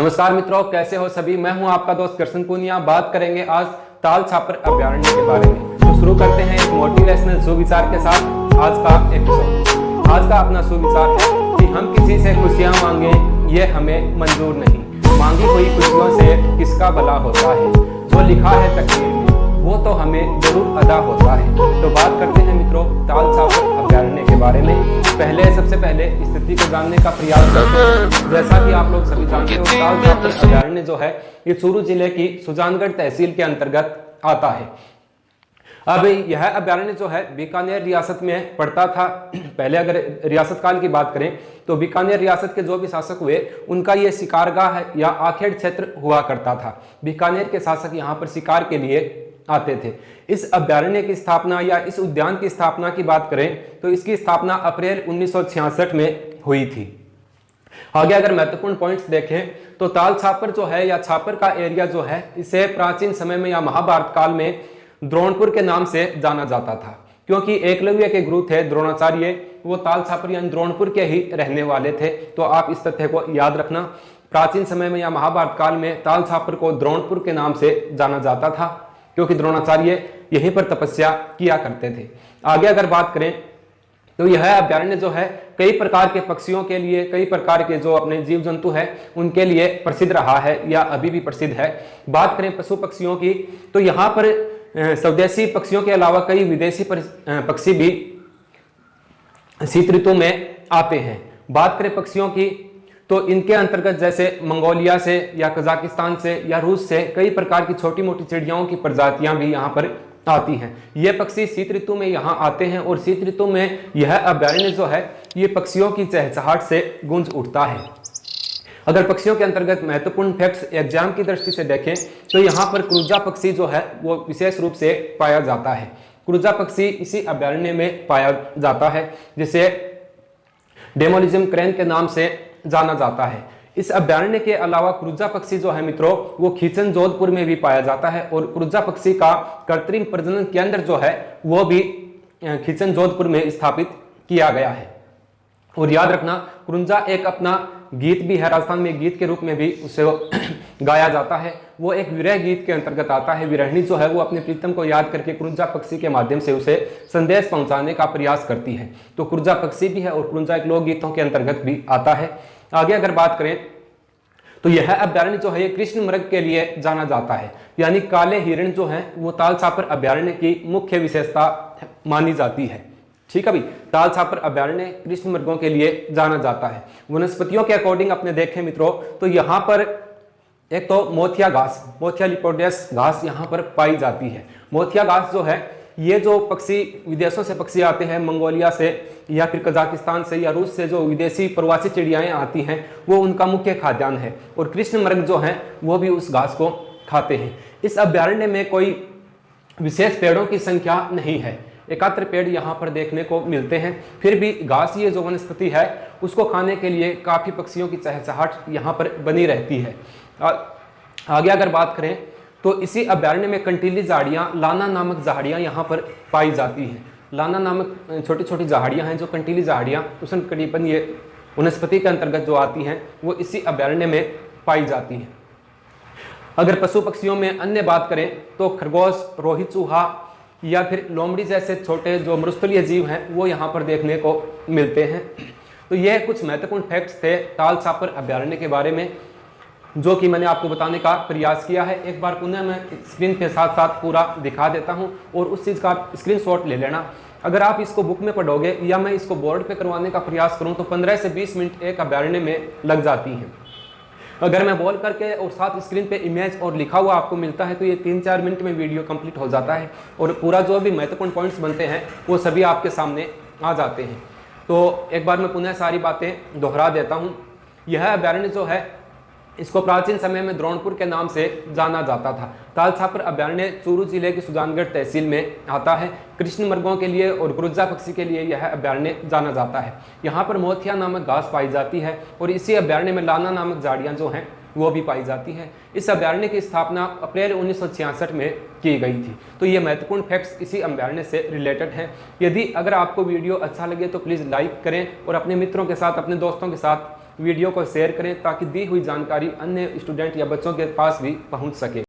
नमस्कार मित्रों, कैसे हो सभी। मैं हूं आपका दोस्त कृष्ण पूनिया। बात करेंगे आज ताल छापर अभयारण्य के बारे में। तो शुरू करते हैं एक मोटिवेशनल सुविचार के साथ आज का एपिसोड। आज का अपना सुविचार है कि हम किसी से खुशियां मांगे ये हमें मंजूर नहीं। मांगी हुई खुशियों से किसका भला होता है, जो लिखा है तकदीर में वो तो हमें जरूर अदा होता है। तो बात करते हैं मित्रों ताल छापर अभयारण्य के बारे में। सबसे पहले स्थिति को जानने का प्रयास करते हैं। जैसा कि आप लोग सभी जानते हो, ताल छापर अभयारण्य जो है ये चूरू जिले की सुजानगढ़ तहसील के अंतर्गत आता है। अब यह अभयारण्य जो है बीकानेर रियासत में पड़ता था। पहले अगर रियासत काल की बात करें तो बीकानेर रियासत के जो भी शासक हुए उनका ये शिकारगाह या आखेड़ क्षेत्र हुआ करता था। बीकानेर के शासक यहाँ पर शिकार के लिए आते थे। इस अभयारण्य की स्थापना या इस उद्यान की स्थापना की बात करें तो इसकी स्थापना अप्रैल 1966 में हुई थी। आगे अगर महत्वपूर्ण पॉइंट्स देखें तो ताल छापर जो है या छापर का एरिया जो है इसे प्राचीन समय में या महाभारत काल में द्रोणपुर के नाम से जाना जाता था, क्योंकि एकलव्य के गुरु थे द्रोणाचार्य, वो ताल छापर यानी द्रोणपुर के ही रहने वाले थे। तो आप इस तथ्य को याद रखना। प्राचीन समय में या महाभारत काल में ताल छापर को द्रोणपुर के नाम से जाना जाता था, क्योंकि द्रोणाचार्य यहीं पर तपस्या किया करते थे। आगे अगर बात करें तो यह अभयारण्य जो है कई प्रकार के पक्षियों के लिए, कई प्रकार के जो अपने जीव जंतु है उनके लिए प्रसिद्ध रहा है या अभी भी प्रसिद्ध है। बात करें पशु पक्षियों की तो यहाँ पर स्वदेशी पक्षियों के अलावा कई विदेशी पक्षी भी शीत ऋतु में आते हैं। बात करें पक्षियों की तो इनके अंतर्गत जैसे मंगोलिया से या कजाकिस्तान से या रूस से कई प्रकार की छोटी मोटी चिड़ियाओं की प्रजातियां भी यहाँ पर आती हैं। ये पक्षी शीत ऋतु में यहाँ आते हैं और शीत ऋतु में यह अभयारण्य जो है ये पक्षियों की चहचहाहट से गूंज उठता है। अगर पक्षियों के अंतर्गत महत्वपूर्ण फैक्ट्स एग्जाम की दृष्टि से देखें तो यहाँ पर क्रूजा पक्षी जो है वो विशेष रूप से पाया जाता है। क्रूजा पक्षी इसी अभयारण्य में पाया जाता है, जिसे डेमोलिज्म क्रेन के नाम से जाना जाता है। इस अभयारण्य के अलावा क्रूजा पक्षी जो है मित्रों वो खीचन जोधपुर में भी पाया जाता है, और क्रूजा पक्षी का कृत्रिम प्रजनन केंद्र जो है वो भी खीचन जोधपुर में स्थापित किया गया है। और याद रखना क्रुंजा एक अपना गीत भी है, राजस्थान में गीत के रूप में भी उसे गाया जाता है। वो एक विरह गीत के अंतर्गत आता है। विरहणी जो है वो अपने प्रीतम को याद करके क्रुंजा पक्षी के माध्यम से उसे संदेश पहुंचाने का प्रयास करती है। तो क्रुंजा पक्षी भी है और क्रुंजा एक लोकगीतों के अंतर्गत भी आता है। आगे अगर बात करें तो यह अभयारण्य जो है ये कृष्ण मृग के लिए जाना जाता है, यानी काले हिरण जो है वो ताल छापर अभयारण्य की मुख्य विशेषता मानी जाती है। ठीक है भाई, ताल छापर अभयारण्य कृष्ण मृगों के लिए जाना जाता है। वनस्पतियों के अकॉर्डिंग अपने देखें मित्रों तो यहाँ पर एक तो मोथिया घास, मोथिया लिपोडियस घास यहाँ पर पाई जाती है। मोथिया घास जो है ये जो पक्षी विदेशों से पक्षी आते हैं, मंगोलिया से या फिर कजाकिस्तान से या रूस से जो विदेशी प्रवासी चिड़ियाएं आती हैं वो उनका मुख्य खाद्यान्न है, और कृष्ण मृग जो हैं वो भी उस घास को खाते हैं। इस अभयारण्य में कोई विशेष पेड़ों की संख्या नहीं है, एकात्र पेड़ यहाँ पर देखने को मिलते हैं। फिर भी घास ये जो वनस्पति है उसको खाने के लिए काफी पक्षियों की चहचहाहट यहाँ पर बनी रहती है। आगे अगर बात करें तो इसी अभयारण्य में कंटीली झाड़ियाँ, लाना नामक झाड़ियाँ यहाँ पर पाई जाती हैं। लाना नामक छोटी छोटी झाड़ियाँ हैं जो कंटीली झाड़ियाँ उष्णकटिबंधीय वनस्पति के अंतर्गत जो आती हैं वो इसी अभयारण्य में पाई जाती हैं। अगर पशु पक्षियों में अन्य बात करें तो खरगोश, रोही चूहा या फिर लोमड़ी जैसे छोटे जो मृस्थलीय जीव हैं वो यहाँ पर देखने को मिलते हैं। तो ये कुछ महत्वपूर्ण फैक्ट्स थे ताल छापर अभयारण्य के बारे में जो कि मैंने आपको बताने का प्रयास किया है। एक बार पुनः मैं स्क्रीन के साथ साथ पूरा दिखा देता हूँ और उस चीज़ का स्क्रीनशॉट ले लेना। अगर आप इसको बुक में पढ़ोगे या मैं इसको बोर्ड पे करवाने का प्रयास करूँ तो 15 से 20 मिनट एक अभयारण्य में लग जाती हैं। अगर मैं बोल करके और साथ स्क्रीन पे इमेज और लिखा हुआ आपको मिलता है तो ये 3-4 मिनट में वीडियो कंप्लीट हो जाता है और पूरा जो भी महत्वपूर्ण पॉइंट्स बनते हैं वो सभी आपके सामने आ जाते हैं। तो एक बार मैं पुनः सारी बातें दोहरा देता हूँ। यह अभयारण्य जो है इसको प्राचीन समय में द्रोणपुर के नाम से जाना जाता था। ताल छापर अभयारण्य चूरू जिले की सुजानगढ़ तहसील में आता है। कृष्ण मृगों के लिए और क्रूजा पक्षी के लिए यह अभयारण्य जाना जाता है। यहाँ पर मोथिया नामक घास पाई जाती है और इसी अभयारण्य में लाना नामक झाड़ियाँ जो हैं वो भी पाई जाती हैं। इस अभयारण्य की स्थापना अप्रैल 1966 में की गई थी। तो ये महत्वपूर्ण फैक्ट्स इसी अभयारण्य से रिलेटेड हैं। यदि अगर आपको वीडियो अच्छा लगे तो प्लीज़ लाइक करें और अपने मित्रों के साथ, अपने दोस्तों के साथ वीडियो को शेयर करें ताकि दी हुई जानकारी अन्य स्टूडेंट या बच्चों के पास भी पहुंच सके।